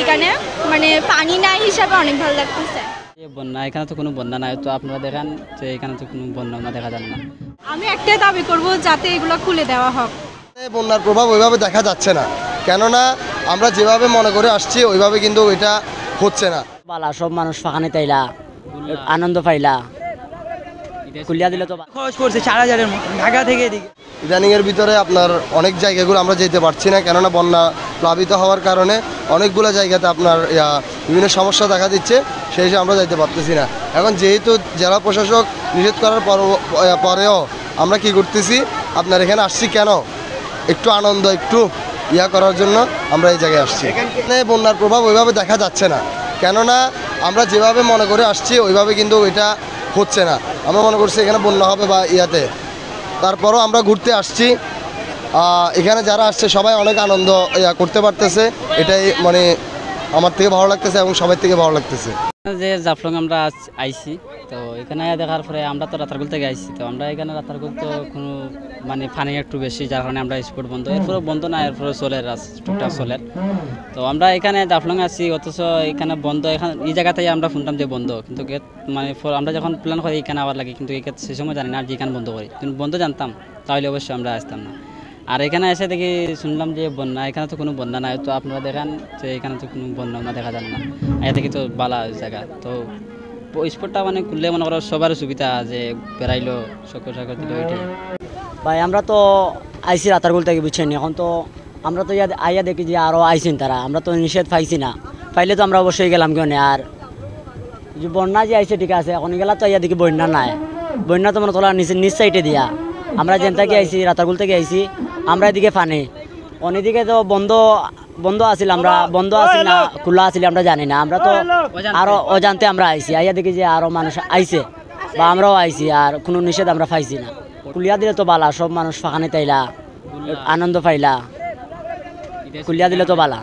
এখানে মানে পানি নাই হিসাবে অনেক ভালো লাগতেছে। বন্যা এখানে তো কোনো বন্যা নাই, তো আপনারা দেখেন যে এখানে তো কোনো বন্যা দেখা যায় না। আমি একটাই দাবি করব যাতে এগুলো খুলে দেওয়া হোক। বন্যার প্রভাব ওইভাবে দেখা যাচ্ছে না, কেননা আমরা যেভাবে মনে করে আসছি ওইভাবে কিন্তু এটা হচ্ছে না। বালা সব মানুষ ফাঁকানে তাইলা আনন্দ পাইলা, খুলিয়া দিলে তো খরচ পড়ছে 4,000-এর মতো ঢাকা থেকে এদিকে। ইদানিংয়ের ভিতরে আপনার অনেক জায়গাগুলো আমরা যেতে পারছি না, কেননা বন্যা প্লাবিত হওয়ার কারণে অনেকগুলো জায়গাতে আপনার বিভিন্ন সমস্যা দেখা দিচ্ছে, সেই হিসেবে আমরা যাইতে পারতেছি না। এখন যেহেতু জেলা প্রশাসক নিষেধ করার পরেও আমরা কি করতেছি, আপনার এখানে আসছি কেন, একটু আনন্দ একটু করার জন্য আমরা এই জায়গায় আসছি। এখানে বন্যার প্রভাব ওইভাবে দেখা যাচ্ছে না, কেননা আমরা যেভাবে মনে করে আসছি ওইভাবে কিন্তু এটা হচ্ছে না। আমরা মনে করছি এখানে বন্যা হবে বা তারপরও আমরা ঘুরতে আসছি, এখানে যারা আসছে সবাই অনেক আনন্দ করতে পারতেছে, এটাই মানে আমার থেকে ভালো লাগতেছে এবং সবাই থেকে ভালো লাগতেছে। যে জাফলং আমরা আইছি, তো এখানে দেখার পরে আমরা তো রাতারগুল থেকে আইছি, তো আমরা এখানে রাতারগুল তো কোনো মানে পানি একটু বেশি, যার কারণে আমরা স্পোর্ট বন্ধ, এরপরে বন্ধ না, এরপরে চলের টুকটাক চলের। তো আমরা এখানে জাফলং আছি, অথচ এখানে বন্ধ, এখানে এই জায়গাতেই আমরা শুনতাম যে বন্ধ, কিন্তু মানে আমরা যখন প্ল্যান করি এখানে আবার লাগে, কিন্তু সে সময় জানি না যে এখানে বন্ধ করি, কিন্তু বন্ধ জানতাম তাহলে অবশ্যই আমরা আসতাম না। আর এখানে এসে দেখি শুনলাম যে বন্যা, এখানে তো কোনো বন্যা নাই, তো আপনারা দেখান যে এখানে তো কোনো বন্যা দেখা যান না, এ দেখি তো বালা জায়গা, তো স্পটটা মানে খুললে মনে করো সবার সুবিধা, যে বেড়াইলো চক্কর চাকর দিল ওইটাই। ভাই আমরা তো আইসি রাতারগুল থেকে, বুঝছেন, এখন তো আমরা তো আইয়া দেখি যে আরও আইসেন তারা, আমরা তো নিষেধ পাইছি না, পাইলে তো আমরা অবশ্যই গেলাম কেন। আর যে বন্যা যে আইসে ঠিক আছে, এখন গেলা তো আইয়া দেখি বন্যা নাই, বন্যা তো মনে তোলা নিচ সাইডে দিয়া, আমরা যেন থেকে আইসি রাতারগুল থেকে আইসি, আমরা এদিকে ফানে অনেদিকে তো বন্ধ আছিল, আমরা বন্ধ আছিল না খোলা আছিল আমরা জানি না, আমরা তো আরো অজান্তে আমরা আইসি, আইয়া দেখি যে আরো মানুষ আইসে বা আমরাও আইসি, আর কোনো নিষেধ আমরা পাইছি না। খুলিয়া দিলে তো বালা, সব মানুষ ফাঁকানে তাইলা আনন্দ পাইলা, খুলিয়া দিলে তো বালা।